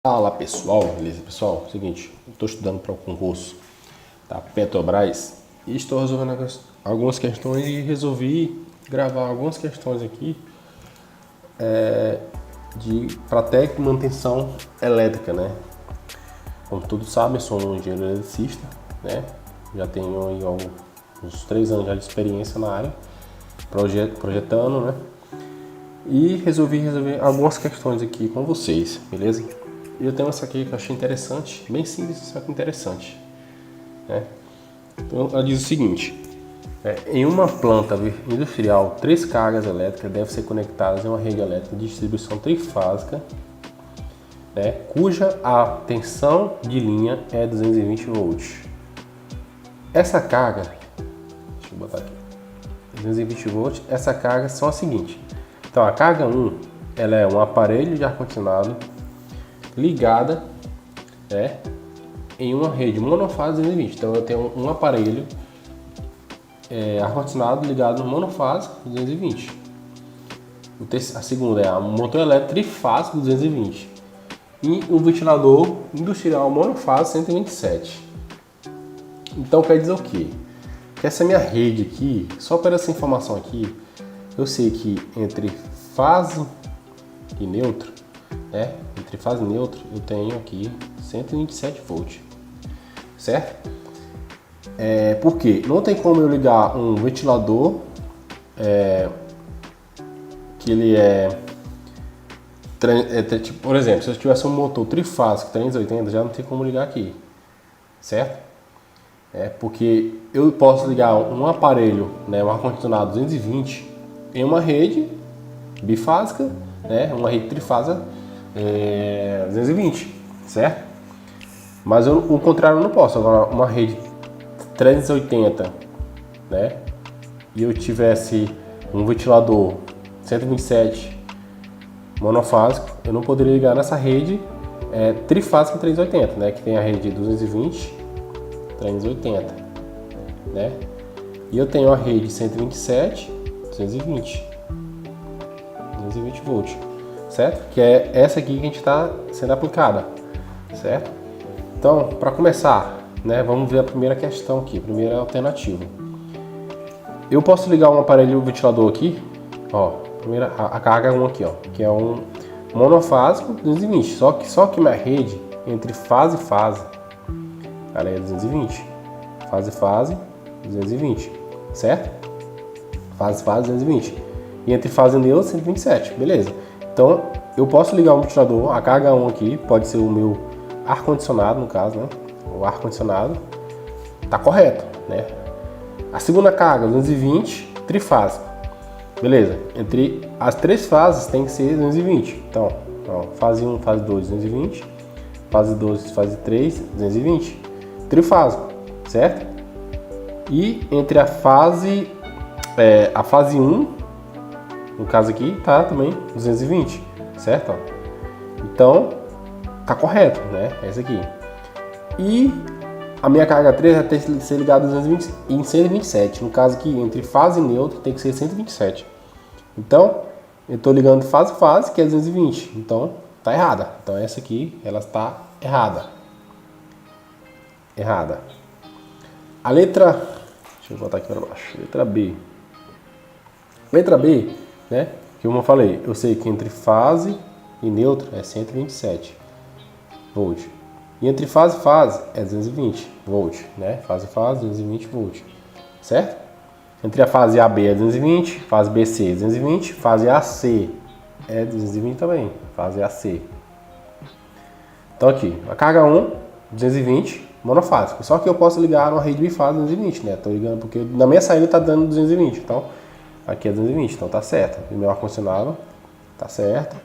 Fala pessoal, beleza pessoal? Seguinte, eu estou estudando para o concurso da Petrobras e estou resolvendo algumas questões e resolvi gravar algumas questões aqui para técnico de manutenção elétrica, né? Como todos sabem, sou um engenheiro eletricista, né? Já tenho aí uns 3 anos já de experiência na área, projetando, né? E resolvi resolver algumas questões aqui com vocês, beleza? E eu tenho essa aqui que eu achei interessante, bem simples, só que interessante, né? Então, ela diz o seguinte: em uma planta industrial, 3 cargas elétricas devem ser conectadas em uma rede elétrica de distribuição trifásica, né, cuja a tensão de linha é 220 volts. Essa carga, deixa eu botar aqui, 220 volts, essa carga são as seguintes. Então, a carga 1, ela é um aparelho de ar-condicionado ligada, né, em uma rede monofase 220. Então eu tenho um aparelho ar-condicionado ligado no monofase 220. A segunda é um motor elétrico trifásico 220 e um ventilador industrial monofase 127. Então quer dizer o quê? Que essa minha rede aqui, só por essa informação aqui, eu sei que entre fase e neutro, né, entre fase e neutro, eu tenho aqui 127 volts, certo? Por quê? Não tem como eu ligar um ventilador que ele tipo, por exemplo, se eu tivesse um motor trifásico 380, já não tem como ligar aqui, certo? Porque eu posso ligar um aparelho, né, um ar-condicionado 220 em uma rede bifásica, né, uma rede trifásica 220, certo? Mas o contrário eu não posso. Agora, uma rede 380, né, e eu tivesse um ventilador 127 monofásico, eu não poderia ligar nessa rede trifásica 380, né, que tem a rede 220, 380, né, e eu tenho a rede 127, 220 volts, certo? Que é essa aqui que a gente está sendo aplicada, certo? Então, para começar, né, vamos ver a primeira questão aqui, a primeira alternativa. Eu posso ligar um aparelho ventilador aqui, ó, a carga 1 aqui, ó, que é um monofásico 220, só que minha rede entre fase e fase, ela é 220, fase 220, certo? Fase 220. E entre fase e neutro 127, beleza? Então eu posso ligar um ventilador, a carga 1 aqui pode ser o meu ar-condicionado, no caso, né? O ar-condicionado tá correto, né? A segunda carga 220, trifásico, beleza? Entre as 3 fases tem que ser 220. Então, ó, fase 1, fase 2, 220, fase 2, fase 3, 220, trifásico, certo? E entre a fase 1, no caso aqui, tá também 220, certo? Então, tá correto, né? Essa aqui. E a minha carga 3 vai ter que ser ligada em 127. No caso aqui, entre fase e neutro, tem que ser 127. Então, eu tô ligando fase, que é 220. Então, tá errada. Então, essa aqui, ela está errada. Errada. A letra... Deixa eu botar aqui para baixo. Letra B. Letra B, né? Que como eu falei, eu sei que entre fase e neutro é 127 volts. E entre fase e fase é 220 volts, né? Fase 220 volts, certo? Entre a fase AB é 220, fase BC é 220, fase AC é 220 também, fase AC. Então aqui, a carga 1, 220, monofásico. Só que eu posso ligar numa rede bifásica 220, né? Tô ligando porque na minha saída tá dando 220, então aqui é 220, então tá certo. O meu ar-condicionado tá certo.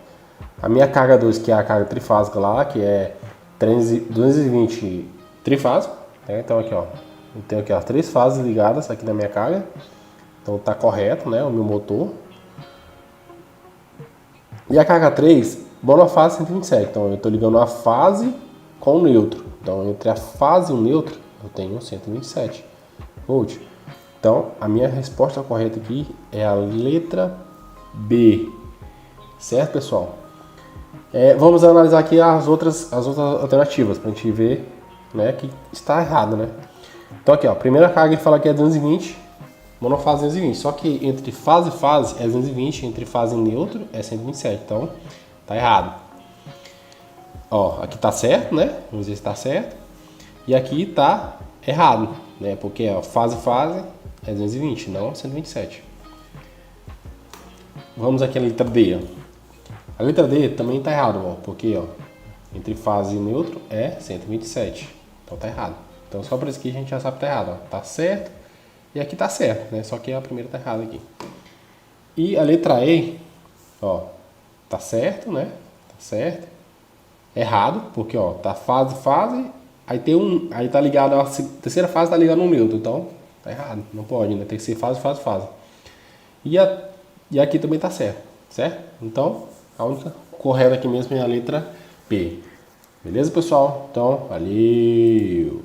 A minha carga 2, que é a carga trifásica lá, que é 220 trifásico, né? Então aqui, ó, eu tenho aqui, ó, 3 fases ligadas aqui na minha carga. Então tá correto, né, o meu motor. E a carga 3, monofase 127. Então eu tô ligando a fase com o neutro. Então entre a fase e o neutro, eu tenho 127 volts. Então, a minha resposta correta aqui é a letra B. Certo, pessoal? Vamos analisar aqui as outras alternativas para a gente ver, né, que está errado, né? Então aqui, ó, a primeira carga ele fala que é 220, monofase 220, só que entre fase e fase é 220, entre fase e neutro é 127, então tá errado. Ó, aqui tá certo, né? Vamos ver se tá certo. E aqui tá errado, né? Porque ó, fase é 220, não 127. Vamos aqui à letra D. A letra D também tá errado, ó, porque ó, entre fase e neutro é 127. Então tá errado. Então só por isso que a gente já sabe que tá errado, ó. Tá certo e aqui tá certo, né? Só que a primeira tá errada aqui. E a letra E, ó, tá certo, né? Tá certo. Errado, porque ó, tá fase, aí tem aí tá ligado, a terceira fase tá ligada no neutro, então tá errado, não pode, né? Tem que ser fase. E aqui também tá certo, certo? Então, a única correta aqui mesmo é a letra P. Beleza, pessoal? Então, valeu!